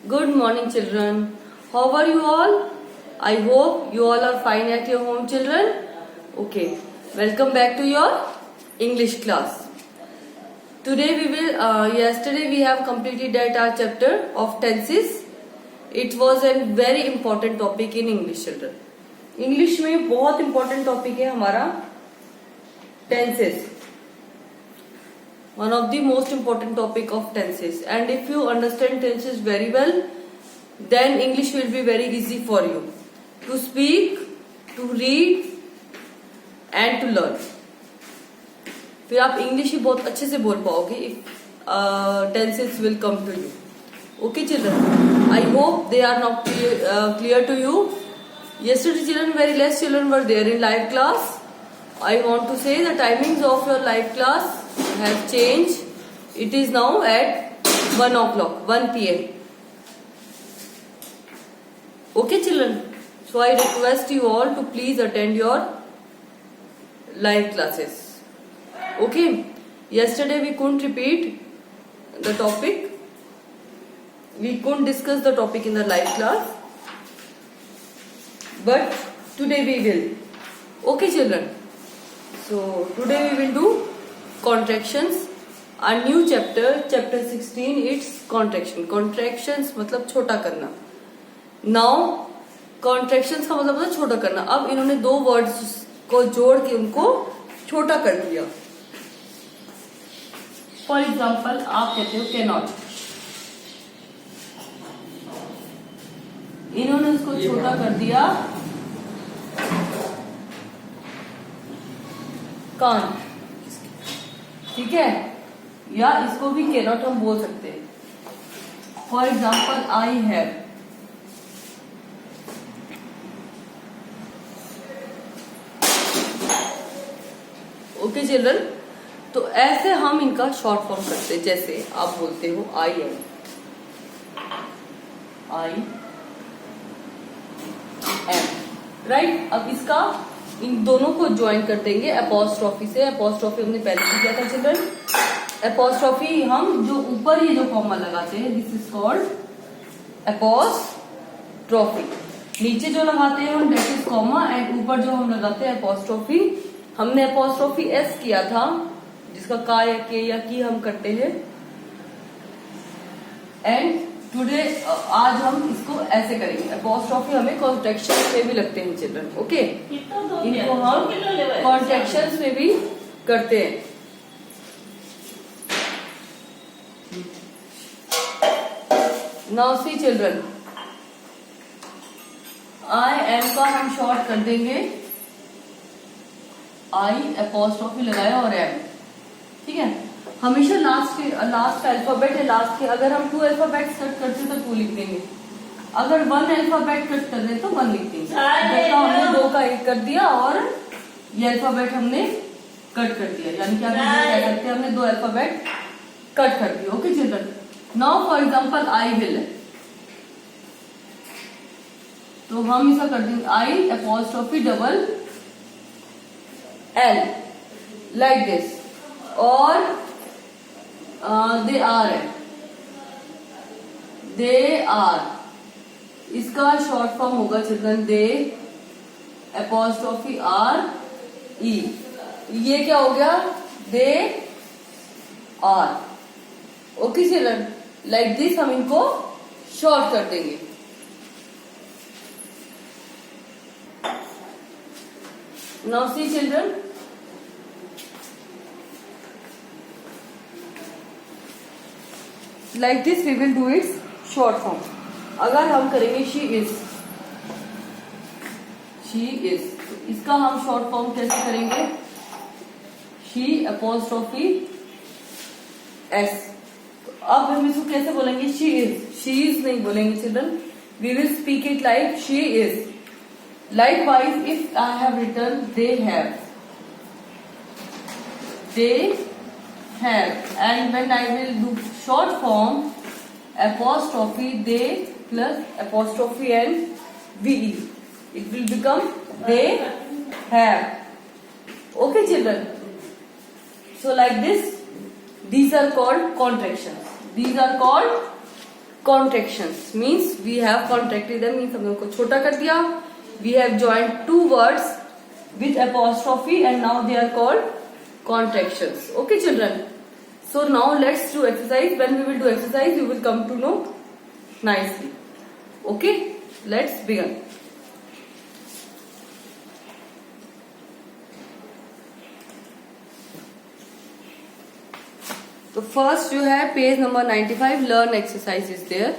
Good morning, children. How are you all? I hope you all are fine at your home, children. Okay, welcome back to your English class. Yesterday we have completed that our chapter of tenses. It was a very important topic in English, children. English में बहुत important topic है हमारा tenses. One of the most important topic of tenses, and if you understand tenses very well, then English will be very easy for you to speak, to read and to learn. फिर आप English ही बहुत अच्छे से बोल पाओगे if tenses will come to you. Okay, children, I hope they are not clear to you. Yesterday, children, very less children were there in live class. I want to say the timings of your live class have changed. It is now at 1 o'clock, 1 p.m. Okay, children. So I request you all to please attend your live classes. Okay. Yesterday we couldn't repeat the topic. We couldn't discuss the topic in the live class. But today we will. Okay, children. So today we will do contractions. Our new chapter 16, it's contraction. Contractions मतलब छोटा करना. Now contractions का मतलब होता है छोटा करना. अब इन्होंने दो वर्ड्स को जोड़ के उनको छोटा कर दिया. फॉर एग्जाम्पल आप कहते हो cannot. इन्होंने उसको छोटा कर दिया can't. ठीक है, या इसको भी cannot हम बोल सकते हैं. For example I have. Okay children, तो ऐसे हम इनका शॉर्ट फॉर्म करते हैं. जैसे आप बोलते हो I am. राइट. अब इसका इन दोनों को ज्वाइन कर देंगे एपोस्ट्रॉफी से. एपोस्ट्रॉफी हमने पहले भी किया था चिल्ड्रन. एपोस्ट्रॉफी हम जो ऊपर ये जो कॉमा लगाते हैं, दिस इज कॉल्ड एपोस्ट्रॉफी. नीचे जो लगाते हैं हम दैट इज कॉमा, एंड ऊपर जो हम लगाते हैं एपोस्ट्रॉफी. हमने एपोस्ट्रॉफी एस किया था, जिसका का या के या की हम करते हैं. एंड टुडे आज हम इसको ऐसे करेंगे. एपोस्ट्रॉफी हमें कॉन्ट्रैक्शन में भी लगते हैं चिल्ड्रन. ओके, इनको हम कॉन्ट्रैक्शन में भी करते हैं. Now see children, I am का हम शॉर्ट कर देंगे आई, एपोस्ट्रॉफी लगाया और एम. ठीक है, हमेशा लास्ट अल्फाबेट है लास्ट के. अगर हम 2 अल्फाबेट्स कट करते तो 2 लिख देंगे. अगर 1 अल्फाबेट कट कर दे तो 1 लिख देंगे. जैसा हमने 2 का 1 कर दिया और ये अल्फाबेट हमने कट कर दिया, यानी कि आप कह सकते हैं हमने 2 अल्फाबेट कट कर दिया. Okay children, now for example I will. तो हम ऐसा कर देंगे I apostrophe double L like this. और दे आर है, दे आर. इसका शॉर्ट फॉर्म होगा children they apostrophe are E. ये क्या हो गया, they are. Okay children, like this हम इनको शॉर्ट कर देंगे. Now see children, like this we will do its short form. अगर हम करेंगे she is, तो इसका हम शॉर्ट फॉर्म कैसे करेंगे, she एपोस्ट्रॉफी s. तो अब हम इसको कैसे बोलेंगे, she is नहीं बोलेंगे children. we will speak it like she is. Likewise, if I have written they have, and when I will do short form apostrophe they plus apostrophe and ve, it will become they have. Okay children, so like this, these are called contractions. These are called contractions means we have contracted them, means हमने उनको छोटा कर दिया. We have joined two words with apostrophe and now they are called contractions. Okay children, so now let's do exercise. When we will do exercise you will come to know nicely. Okay, let's begin. So first you have page number 95, learn exercise is there.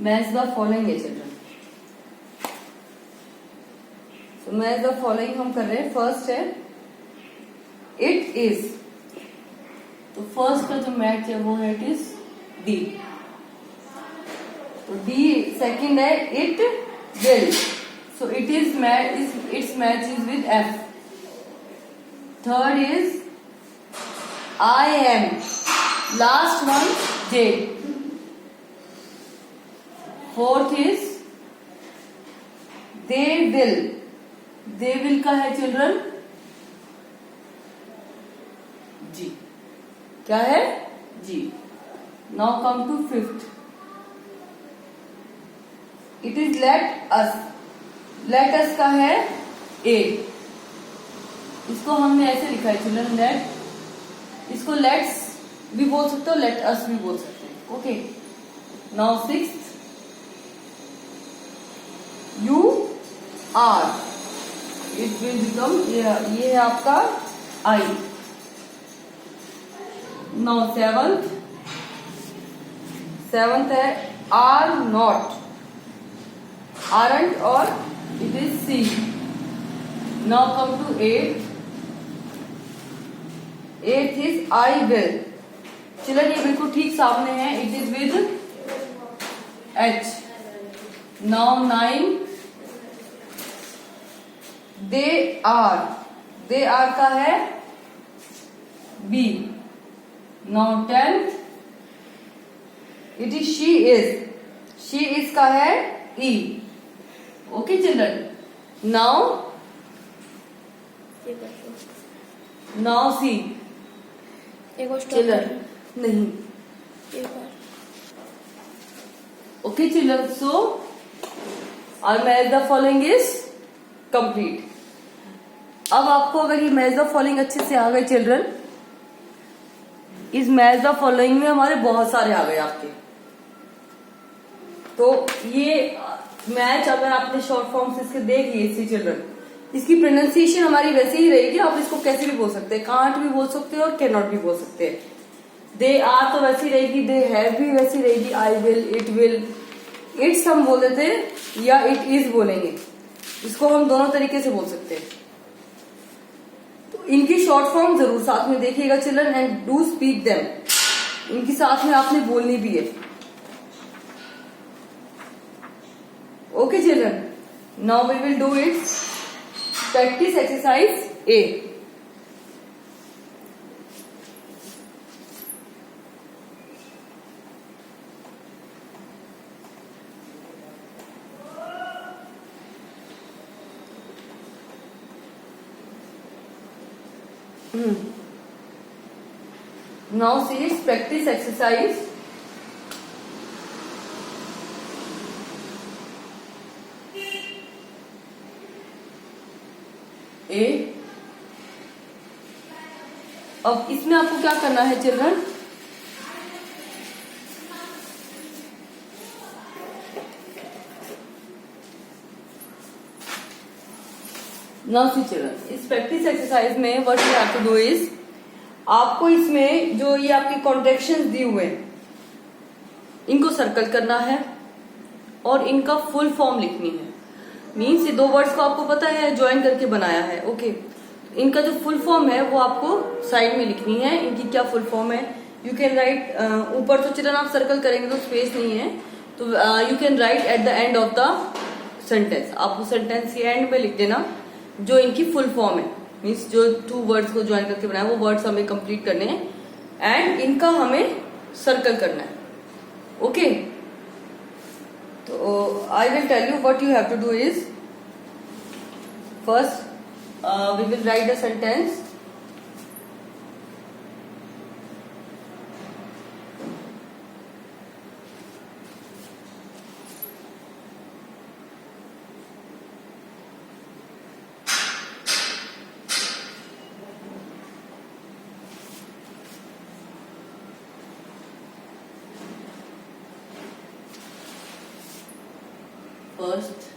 Match the following है children. So match the following हम कर रहे हैं. First है it is. तो first का जो match है वो है इट इज डी. तो डी. सेकंड है it will. So it is match is it's match is with F. Third is I am. Last one J. Fourth is they will. They will का है children G. क्या है G. Now come to fifth. It is let us. Let us का है ए. इसको हमने ऐसे लिखा है चिल्ड्रन लेट. इसको लेट्स भी बोल सकते हो, लेट अस भी बोल सकते हैं. Okay. Now sixth you are. It will become ये है आपका आई. Now seventh. सेवंथ है आर नॉट. आरंट और it is C. Now come to eight. Eight is I will. Children ये बिल्कुल ठीक सामने है. It is with H. Now nine. They are. They are का है B. Now tenth. It is she is. She is का है E. Okay children. Now see. Children नहीं. Okay children. So our match the following is complete. अब आपको अगर ये match the following अच्छे से आ गए चिल्ड्रन, इस मैच द फॉलोइंग में हमारे बहुत सारे आ गए आपके. तो ये मैच अगर आपने शॉर्ट फॉर्म्स इसके देख लिए इससे चिल्ड्रन, इसकी प्रोनाउंसिएशन हमारी वैसे ही रहेगी. आप इसको कैसे भी बोल सकते हैं. कांट भी बोल सकते हो और कैन नॉट भी बोल सकते हैं. दे आर तो वैसी रहेगी. दे हैव भी वैसी रहेगी. I will, it will, it's हम बोल देते हैं या इट इज बोलेंगे. इसको हम दोनों तरीके से बोल सकते हैं. तो इनकी शॉर्ट फॉर्म जरूर साथ में देखिएगा children and do speak them. इनकी साथ में आपने बोलनी भी है. Okay children. Now we will do it. Practice exercise A. Now see its practice exercise. A. अब इसमें आपको क्या करना है चिल्ड्रन. नाउ सी चिल्ड्रन, इस प्रैक्टिस एक्सरसाइज में what you have to do is, आपको इसमें जो ये आपकी कॉन्ट्रैक्शंस दिए हुए हैं इनको सर्कल करना है और इनका फुल फॉर्म लिखनी है. मीन्स ये दो वर्ड्स को आपको पता है ज्वाइन करके बनाया है. ओके. इनका जो फुल फॉर्म है वो आपको साइड में लिखनी है. इनकी क्या फुल फॉर्म है यू कैन राइट. ऊपर तो चिल्ड्रन आप सर्कल करेंगे तो स्पेस नहीं है, तो you can write at the end of the sentence. आप उस सेंटेंस के एंड में लिख देना जो इनकी फुल फॉर्म है. मीन्स जो टू वर्ड्स को ज्वाइन करके बनाया वो वर्ड्स हमें कंप्लीट करने हैं एंड इनका हमें सर्कल करना है. Okay. I will tell you what you have to do is, first we will write the sentence. First,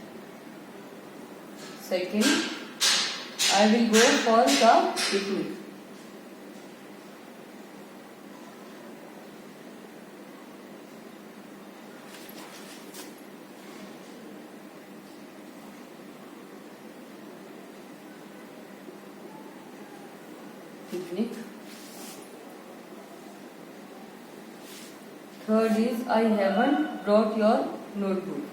second, I will go for the picnic. Picnic. Third is, I haven't brought your notebook.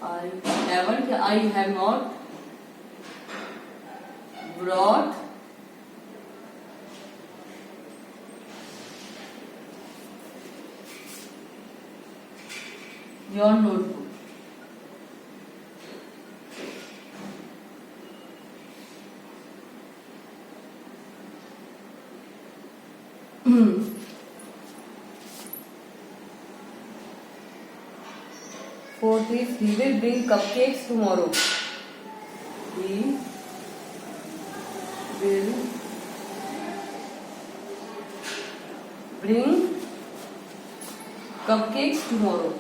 I have not brought your notebook. Fourth is, he will bring cupcakes tomorrow. He will bring cupcakes tomorrow.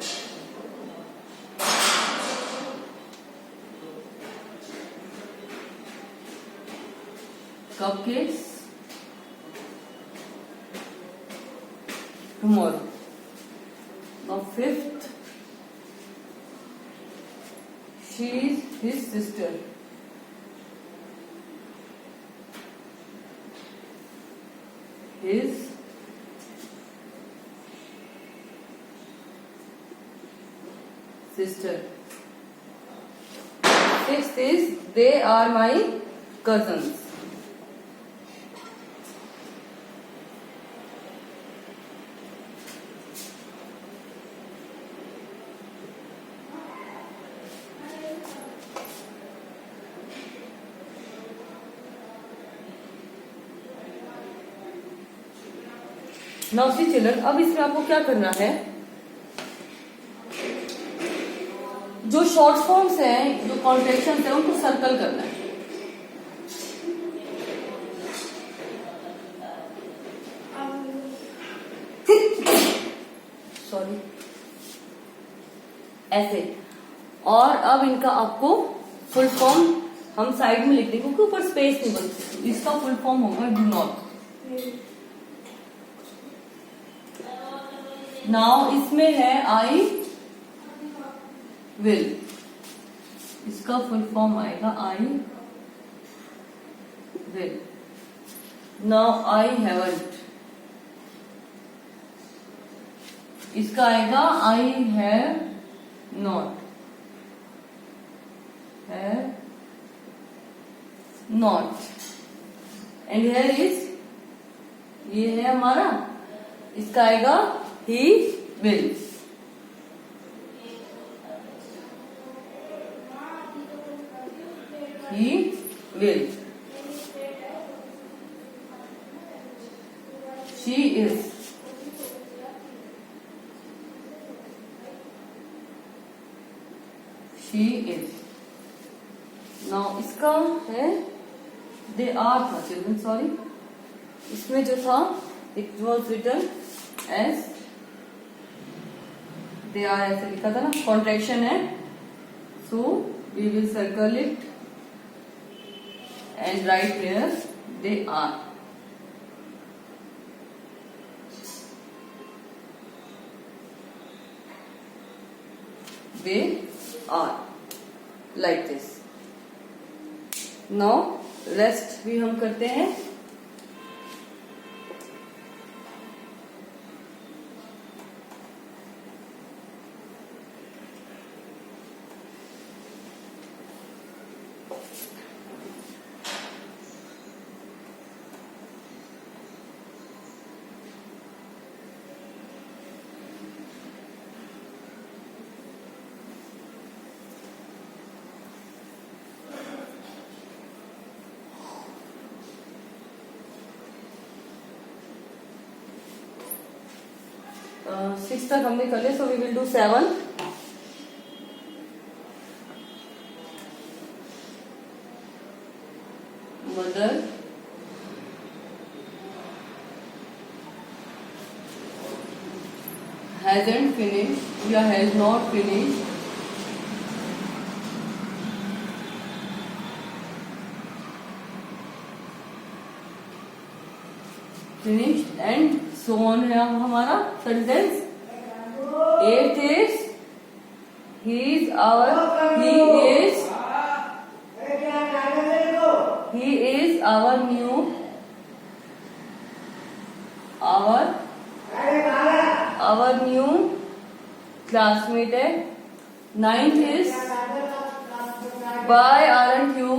Cupcakes tomorrow. Now fifth, she is his sister. His sister. Sixth is, they are my cousins. Now see children, अब इसमें आपको क्या करना है, जो short forms हैं, जो contractions हैं, उनको सर्कल करना है. सॉरी, ऐसे. और अब इनका आपको फुल फॉर्म हम साइड में लिख देंगे क्योंकि ऊपर स्पेस नहीं बनती. इसका फुल फॉर्म होगा डू नॉट. नाउ इसमें है आई विल, इसका फुल फॉर्म आएगा I will. Now I haven't, इसका आएगा I have not. Have not. And here is, ये है हमारा, इसका आएगा he will. He will. She is. She is. Now इसका है they are था children, sorry. इसमें जो था it was written as they are, ऐसे लिखा था ना, कॉन्ट्रैक्शन है. So we will circle it and write here they are. They are like this. Now rest भी हम करते हैं. 6 तक हमने कर लिया, so we will do 7. Mother hasn't finished या has not finished finished and so on है हमारा sentence. 8th is he is our new classmate है. 9th is why aren't you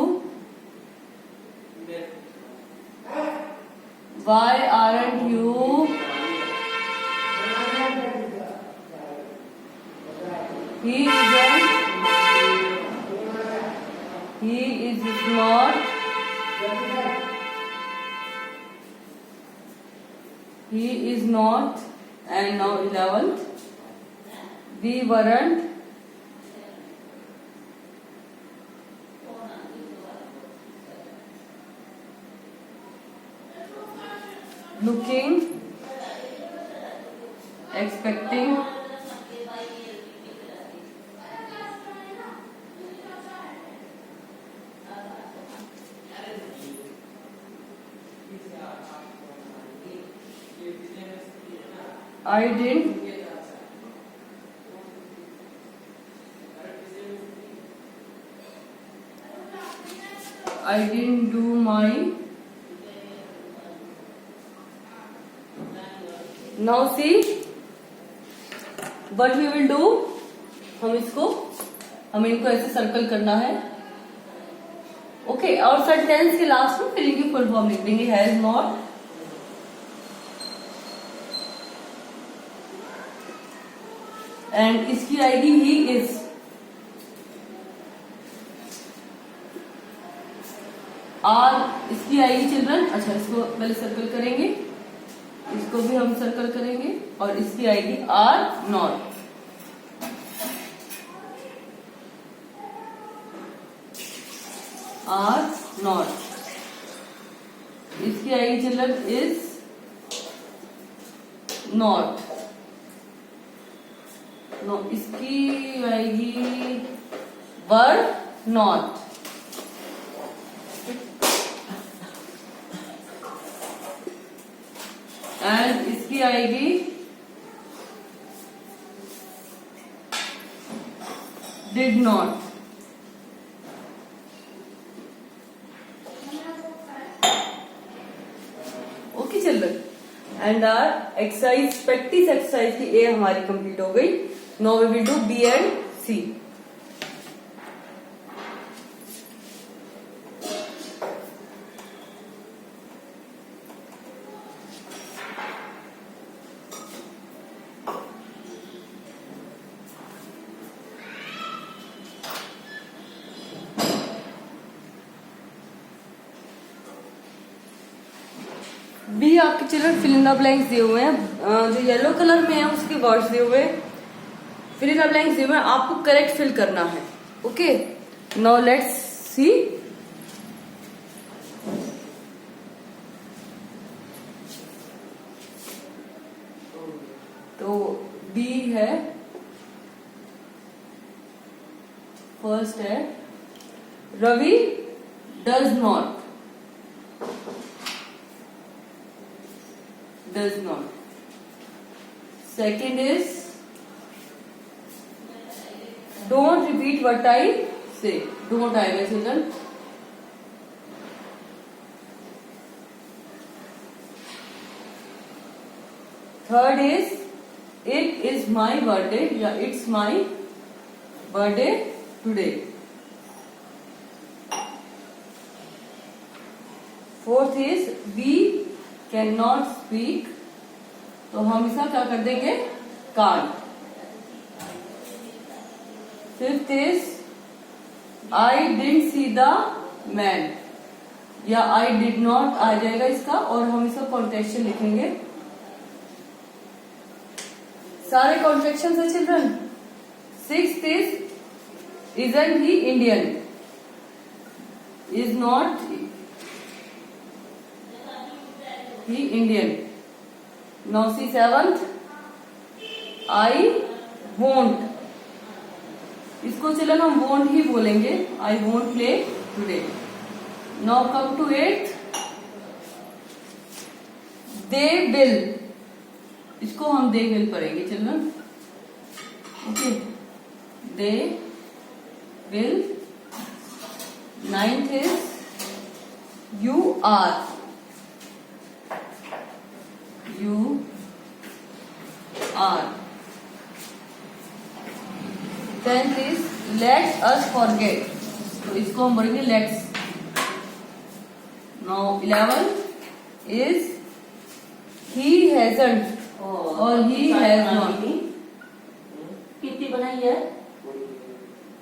he is not. And now 11th, we weren't looking, expecting I didn't do my. Now see what we will do. हमें इनको ऐसे circle करना है. Okay, और sentence के last में फिर इनकी फुल फॉर्म लिख देंगे. हैज नॉट, एंड इसकी आएगी ही इज. आर इसकी आएगी चिल्ड्रन. अच्छा, इसको पहले सर्कल करेंगे, इसको भी हम सर्कल करेंगे, और इसकी आएगी आर नॉट. Are not. इसकी आएगी चिल्ड्रन इज नॉट. नो, इसकी आएगी वर नॉट. एंड इसकी आएगी did not. Okay children, and our exercise, practice exercise की ए हमारी कंप्लीट हो गई. Now we will do B and C. B आपके children fill in the blanks दिए हुए हैं. जो येलो कलर में है उसके वर्ड्स दिए हुए हैं, फिल इन द ब्लैंक्स दिए हुए हैं, आपको करेक्ट फिल करना है. Okay, now let's see. तो बी है, फर्स्ट है Ravi does not. Second is don't repeat what I say. Don't I guess children. Third is it is my birthday. Yeah, it's my birthday today. Fourth is we cannot speak. तो हम इसका क्या कर देंगे, can't. Fifth is I didn't see the man. या I did not आ जाएगा इसका, और हम इसका कॉन्टेक्शन लिखेंगे. सारे कॉन्ट्रेक्शन है children. Sixth is isn't he Indian? Is not he Indian? Now see seventh. I won't. इसको चिल्ड्रन हम won't ही बोलेंगे. I won't play today. Now come to eighth. They will. इसको हम they will पढ़ेंगे children. Okay. They will. Ninth is you are. You are. Tenth is let us forget. तो इसको हम बोलेंगे let's. Now 11 is he hasn't और he has not. कितनी बनाई है?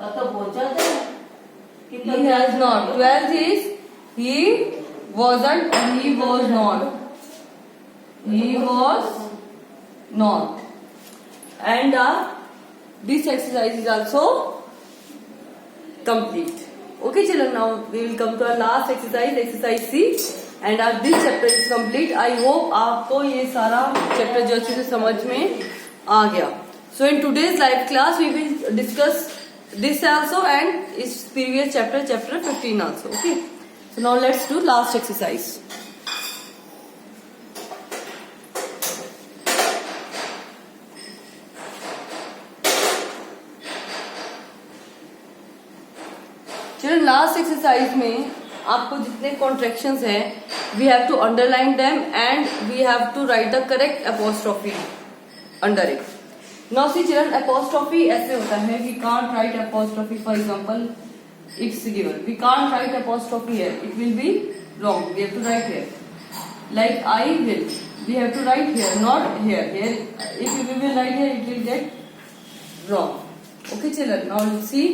तो बहुत ज्यादा है. He has not. 12th is he wasn't and he was not. He was not. And this exercise is also complete. Okay children, now we will come to our last exercise, exercise C. And this chapter is complete. I hope आपको ये सारा chapter जो अच्छे से समझ में आ गया. So in today's live class we will discuss this also and its previous chapter, chapter 15 also. Okay. So now let's do last exercise. Children, last exercise में आपको जितने contractions हैं, we have to underline them and we have to write the correct apostrophe under it. Now see children, apostrophe ऐसे होता है, we can't write apostrophe. For example, it's given. We can't write apostrophe here. It will be wrong. We have to write here. Like I will. We have to write here, not here. Here, if we will write here, it will get wrong. Okay children, now let's see.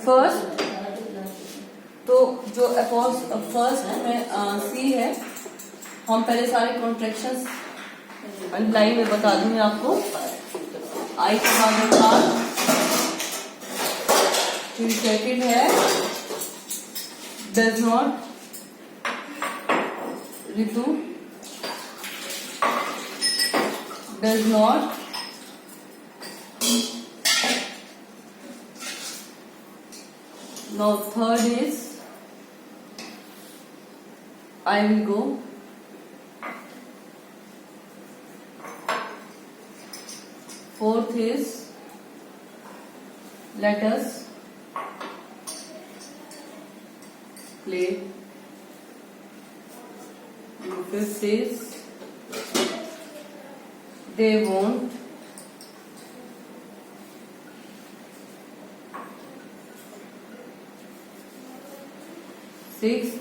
First तो जो first में सी है, हम पहले सारे contractions line में बता दूंगी आपको. आई के बाद आर, फिर सेकेंड है does not, Ritu does not, now third is I will go, fourth is let us play, and fifth is they won't, sixth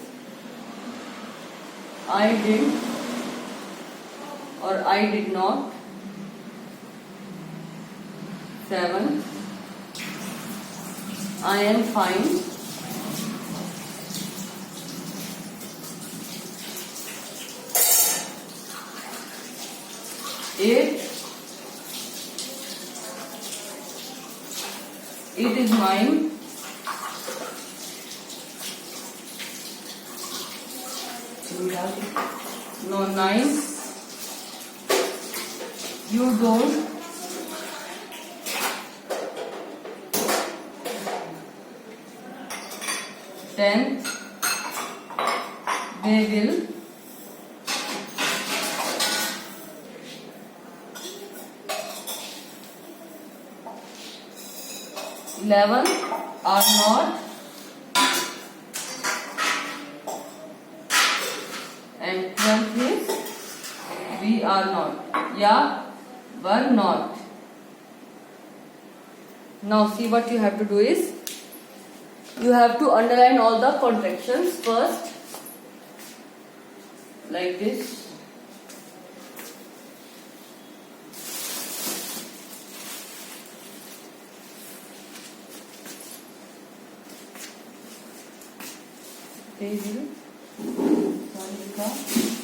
I did or I did not, seventh I am fine, eighth it is mine, no nine you don't, tenth they will, 11 are not, and 12th is we are not या were not. Now see what you have to do is you have to underline all the contractions first like this. Sorry,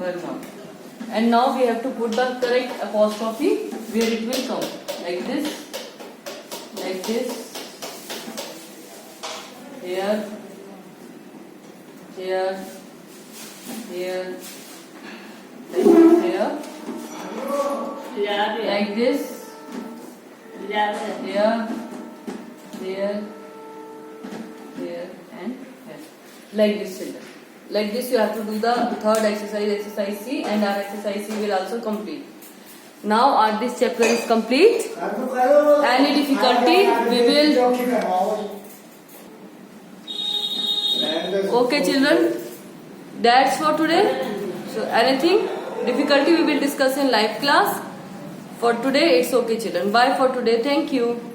Verma. And now we have to put the correct apostrophe where it will come. Like this. Like this. Here. Here. Here. Here. Like this. Here. Here. Here. And here. Like this, children. Like this you have to do the third exercise C, and our exercise C will also complete. Now our this chapter is complete. Any difficulty we will. Okay children, that's for today. So anything difficulty we will discuss in live class. For today it's okay children. Bye for today. Thank you.